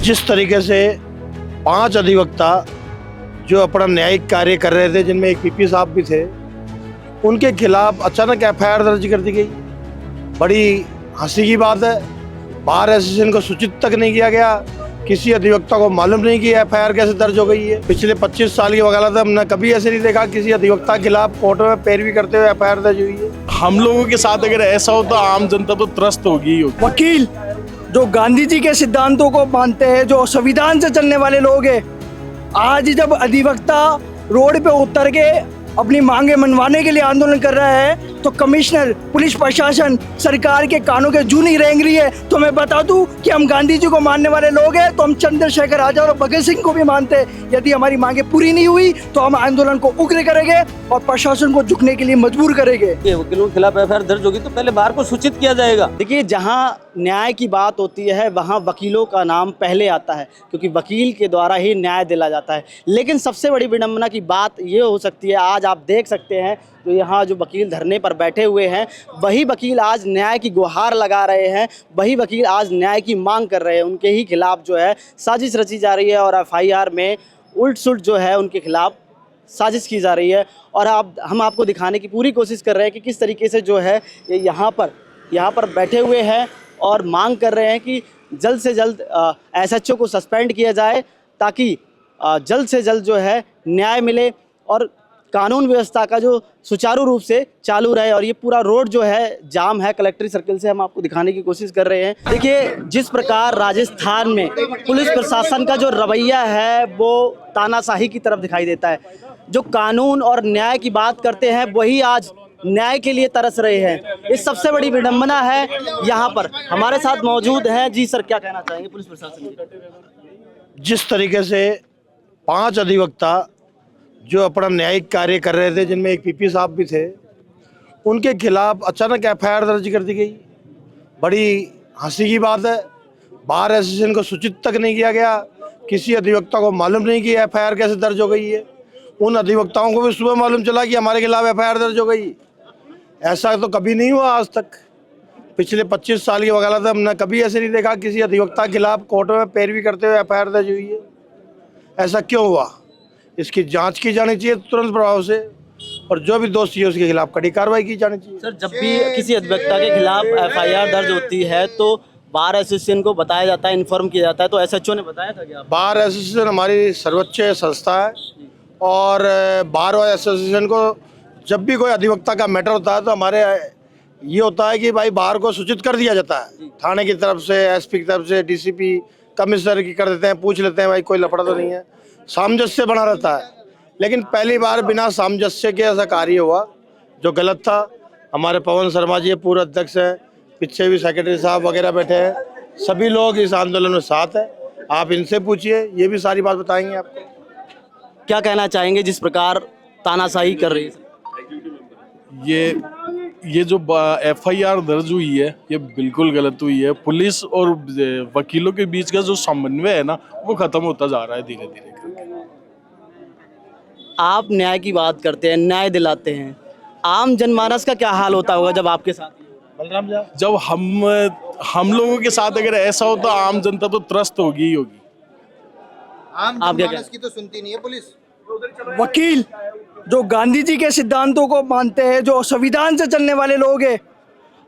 जिस तरीके से 5 अधिवक्ता जो अपना न्यायिक कार्य कर रहे थे, जिनमें एक पीपी साहब भी थे, उनके खिलाफ अचानक एफआईआर दर्ज कर दी गई। बड़ी हंसी की बात है, बार एसोसिएशन को सूचित तक नहीं किया गया, किसी अधिवक्ता को मालूम नहीं कि एफआईआर कैसे दर्ज हो गई है। पिछले 25 साल की वकालत हमने कभी ऐसे नहीं देखा किसी अधिवक्ता के खिलाफ कोर्ट में पैरवी करते हुए एफआईआर दर्ज हुई है। हम लोगों के साथ अगर ऐसा हो तो आम जनता तो त्रस्त होगी ही होगी। वकील जो गांधी जी के सिद्धांतों को मानते हैं, जो संविधान से चलने वाले लोग हैं, आज जब अधिवक्ता रोड पे उतर के अपनी मांगे मनवाने के लिए आंदोलन कर रहा है तो कमिश्नर, पुलिस प्रशासन, सरकार के कानों के जू नहीं रेंग रही है। तो मैं बता दूं कि हम गांधी जी को मानने वाले लोग हैं, तो हम चंद्रशेखर आजाद और भगत सिंह को भी मानते हैं। यदि हमारी मांगे पूरी नहीं हुई तो हम आंदोलन को उग्र करेंगे और प्रशासन को झुकने के लिए मजबूर करेंगे। वकीलों के खिलाफ एफआईआर दर्ज होगी तो पहले बार को सूचित किया जाएगा। देखिए, जहां न्याय की बात होती है वहां वकीलों का नाम पहले आता है, क्योंकि वकील के द्वारा ही न्याय दिला जाता है। लेकिन सबसे बड़ी विडंबना की बात ये हो सकती है, आज आप देख सकते हैं जो यहाँ जो वकील धरने पर बैठे हुए हैं, वही वकील आज न्याय की गुहार लगा रहे हैं, वही वकील आज न्याय की मांग कर रहे हैं। उनके ही खिलाफ जो है साजिश रची जा रही है और एफआईआर में उल्ट सुलट जो है उनके खिलाफ साजिश की जा रही है। और हम आपको दिखाने की पूरी कोशिश कर रहे हैं कि किस तरीके से जो है ये यहाँ पर बैठे हुए हैं और मांग कर रहे हैं कि जल्द से जल्द एसएचओ को सस्पेंड किया जाए, ताकि जल्द से जल्द जो है न्याय मिले और कानून व्यवस्था का जो सुचारू रूप से चालू रहे। और ये पूरा रोड जो है जाम है, कलेक्ट्रेट सर्किल से हम आपको दिखाने की कोशिश कर रहे हैं। देखिए, जिस प्रकार राजस्थान में पुलिस प्रशासन का जो रवैया है वो तानाशाही की तरफ दिखाई देता है। जो कानून और न्याय की बात करते हैं वही आज न्याय के लिए तरस रहे हैं। इस सबसे बड़ी विडंबना है। यहाँ पर हमारे साथ मौजूद हैं। जी सर, क्या कहना चाहेंगे पुलिस प्रशासन की? जिस तरीके से 5 अधिवक्ता जो अपना न्यायिक कार्य कर रहे थे, जिनमें एक पीपी साहब भी थे, उनके खिलाफ अचानक एफआईआर दर्ज कर दी गई। बड़ी हंसी की बात है, बार एसोसिएशन को सूचित तक नहीं किया गया, किसी अधिवक्ता को मालूम नहीं कि एफआईआर कैसे दर्ज हो गई है। उन अधिवक्ताओं को भी सुबह मालूम चला कि हमारे खिलाफ एफआईआर दर्ज हो गई। ऐसा तो कभी नहीं हुआ आज तक। पिछले 25 साल की वकालत हमने कभी ऐसे नहीं देखा किसी अधिवक्ता के खिलाफ कोर्ट में पैरवी करते हुए एफआईआर दर्ज हुई है। ऐसा क्यों हुआ, इसकी जांच की जानी चाहिए तुरंत प्रभाव से, और जो भी दोषी है उसके खिलाफ कड़ी कार्रवाई की जानी चाहिए। सर, जब भी किसी अधिवक्ता के खिलाफ एफआईआर दर्ज होती है तो बार एसोसिएशन को बताया जाता है, इन्फॉर्म किया जाता है। तो एसएचओ ने बताया था क्या? बार एसोसिएशन हमारी सर्वोच्च संस्था है और बार एसोसिएशन को जब भी कोई अधिवक्ता का मैटर होता है तो हमारे ये होता है कि भाई बार को सूचित कर दिया जाता है। थाने की तरफ से, एसपी की तरफ से, डीसीपी, कमिश्नर की कर देते हैं, पूछ लेते हैं भाई कोई लफड़ा तो नहीं है, सामंजस्य बना रहता है। लेकिन पहली बार बिना सामंजस्य के ऐसा कार्य हुआ जो गलत था। हमारे पवन शर्मा जी पूर्व अध्यक्ष हैं, पीछे भी सेक्रेटरी साहब वगैरह बैठे हैं, सभी लोग इस आंदोलन में साथ हैं। आप इनसे पूछिए, ये भी सारी बात बताएंगे आपको। क्या कहना चाहेंगे जिस प्रकार तानाशाही कर रही है? ये जो एफआईआर दर्ज हुई है ये बिल्कुल गलत हुई है। पुलिस और वकीलों के बीच का जो समन्वय है ना, वो खत्म होता जा रहा है धीरे धीरे करके। आप न्याय की बात करते हैं, न्याय दिलाते हैं, आम जनमानस का क्या हाल होता होगा जब आपके साथ? बलराम जी, जब हम लोगों के साथ अगर ऐसा हो तो आम जनता तो त्रस्त होगी ही होगी। आम जनमानस की तो सुनती नहीं है पुलिस। वकील जो गांधी जी के सिद्धांतों को मानते हैं, जो संविधान से चलने वाले लोग हैं,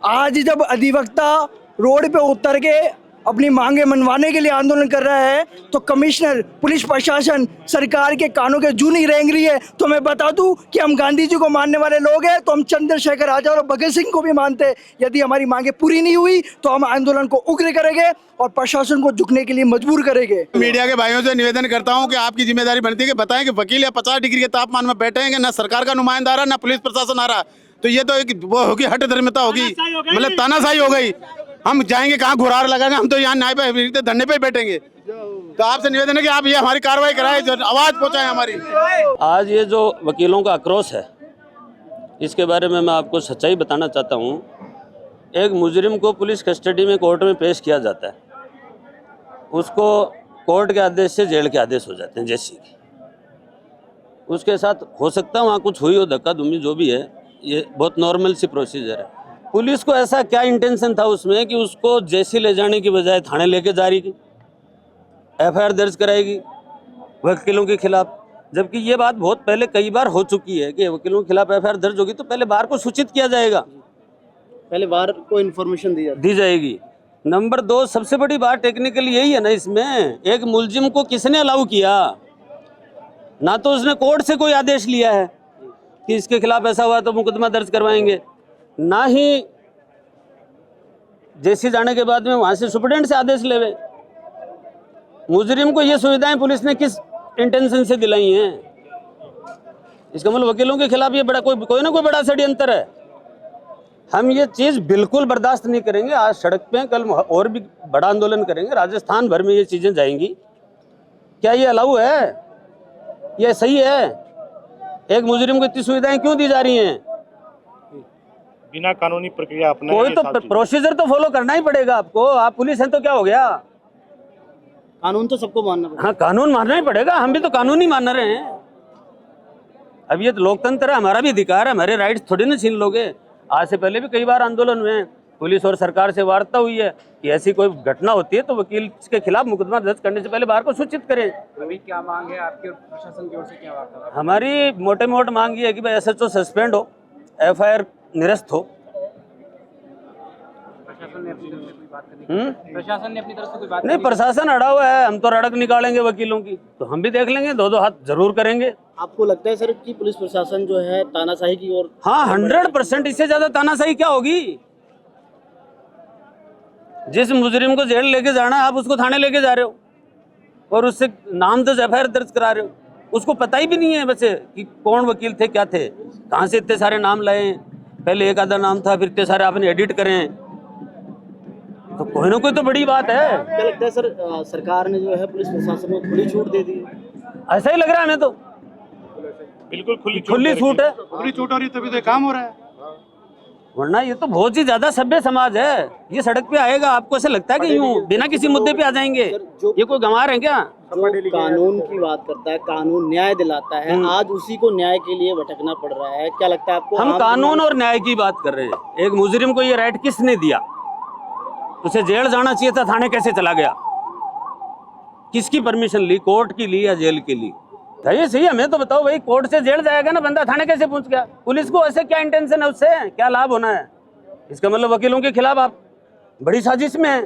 आज जब अधिवक्ता रोड पे उतर के अपनी मांगे मनवाने के लिए आंदोलन कर रहा है तो कमिश्नर, पुलिस प्रशासन, सरकार के कानों के जू नहीं रेंग रही है। तो मैं बता दूं कि हम गांधी जी को मानने वाले लोग हैं, तो हम चंद्रशेखर आजाद और भगत सिंह को भी मानते हैं। यदि हमारी मांगे पूरी नहीं हुई तो हम आंदोलन को उग्र करेंगे और प्रशासन को झुकने के लिए मजबूर करेंगे। मीडिया के भाइयों से निवेदन करता हूं कि आपकी जिम्मेदारी बनती है कि बताएं कि वकील या 50 डिग्री के तापमान में बैठेंगे, ना सरकार का नुमाइंदा आ रहा, ना पुलिस प्रशासन आ रहा, तो ये तो एक वो होगी, हट धर्मिता होगी, मतलब तानाशाही हो गई। हम जाएंगे कहाँ, घुरार लगाएंगे? हम तो यहाँ न्याय पे धरने पे बैठेंगे। तो आपसे निवेदन है कि आप ये हमारी कार्रवाई कराएं, जो आवाज पहुंचाएं हमारी। आज ये जो वकीलों का आक्रोश है, इसके बारे में मैं आपको सच्चाई बताना चाहता हूँ। एक मुजरिम को पुलिस कस्टडी में कोर्ट में पेश किया जाता है, उसको कोर्ट के आदेश से जेल के आदेश हो जाते हैं जैसे कि। उसके साथ हो सकता है वहाँ कुछ हुई हो, धक्का धुम्मी जो भी है, ये बहुत नॉर्मल सी प्रोसीजर है। पुलिस को ऐसा क्या इंटेंशन था उसमें कि उसको जेसी ले जाने की बजाय थाने लेके जा रही थी? एफआईआर दर्ज कराएगी वकीलों के खिलाफ, जबकि ये बात बहुत पहले कई बार हो चुकी है कि वकीलों के खिलाफ एफआईआर दर्ज होगी तो पहले बार को सूचित किया जाएगा, पहले बार को इन्फॉर्मेशन दी जाएगी। नंबर 2, सबसे बड़ी बात टेक्निकली यही है ना इसमें, एक मुलजिम को किसने अलाउ किया? ना तो उसने कोर्ट से कोई आदेश लिया है कि इसके खिलाफ ऐसा हुआ तो मुकदमा दर्ज करवाएंगे, ना ही जेसी जाने के बाद में वहां से सुप्रीडेंट से आदेश लेवे। मुजरिम को ये सुविधाएं पुलिस ने किस इंटेंशन से दिलाई हैं? इसका मतलब वकीलों के खिलाफ ये बड़ा कोई ना कोई बड़ा षड्यंत्र है। हम ये चीज बिल्कुल बर्दाश्त नहीं करेंगे। आज सड़क पे, कल और भी बड़ा आंदोलन करेंगे, राजस्थान भर में ये चीजें जाएंगी। क्या ये अलाउ है? ये सही है? एक मुजरिम को इतनी सुविधाएं क्यों दी जा रही हैं? बिना कानूनी प्रक्रिया अपना कोई तो प्रोसीजर तो फॉलो करना ही पड़ेगा आपको। आप पुलिस हैं तो क्या हो गया? कानून तो सबको मानना पड़ेगा। हाँ, कानून मानना ही पड़ेगा। हम भी तो कानून ही मान रहे हैं। अब ये तो लोकतंत्र है, हमारा भी अधिकार है, हमारे राइट्स थोड़ी ना छीन लोगे। आज से पहले भी कई बार आंदोलन हुए हैं, पुलिस और सरकार से वार्ता हुई है कि ऐसी कोई घटना होती है तो वकील के खिलाफ मुकदमा दर्ज करने से पहले बार को सूचित करें। अभी क्या मांग है आपके प्रशासन की ओर से, क्या वार्ता? हमारी मोटे मोट मांग ये है कि भाई एसएचओ सस्पेंड हो, एफआईआर निरस्त हो। प्रशासन ने अपनी तरफ से कोई बात करनी? प्रशासन ने अपनी तरफ से कोई बात नहीं, प्रशासन अड़ा हुआ है। हम तो रड़क निकालेंगे वकीलों की, तो हम भी देख लेंगे, दो हाथ जरूर करेंगे। आपको लगता है सर कि पुलिस प्रशासन जो है तानाशाही की ओर? हाँ, 100%। इससे ज्यादा तानाशाही क्या होगी? जिस मुजरिम को जेल लेके जाना है, आप उसको थाने लेके जा रहे हो और उससे नामजद एफआईआर दर्ज करा रहे हो। उसको पता ही भी नहीं है वैसे कि कौन वकील थे, क्या थे, कहाँ से इतने सारे नाम लाए। पहले एक आधा नाम था, फिर इतने सारे आपने एडिट करें, तो कोई ना कोई तो बड़ी बात है। क्या लगता है सर, सरकार ने जो है पुलिस प्रशासन को खुली छूट दे दी है? ऐसा ही लग रहा है हमें तो। बिल्कुल खुली छूट है। खुली छूट हो रही तभी तो काम हो रहा है। वरना ये तो बहुत ही ज्यादा सभ्य समाज है। ये सड़क पे आएगा, आपको ऐसा लगता है कि यूं बिना किसी मुद्दे पे आ जाएंगे? ये कोई गंवार है क्या? जो कानून की बात करता है, कानून न्याय दिलाता है, आज उसी को न्याय के लिए भटकना पड़ रहा है। क्या लगता है आपको? हम कानून और न्याय की बात कर रहे हैं। एक मुजरिम को ये राइट किसने दिया? उसे जेल जाना चाहिए था, थाने कैसे चला गया? किसकी परमिशन ली? कोर्ट की ली या जेल की ली? ये सही, हमें तो बताओ भाई। कोर्ट से जेल जाएगा ना बंदा, थाने कैसे पहुंच गया? पुलिस को ऐसे क्या इंटेंशन है, उससे क्या लाभ होना है? इसका मतलब वकीलों के खिलाफ आप बड़ी साजिश में है।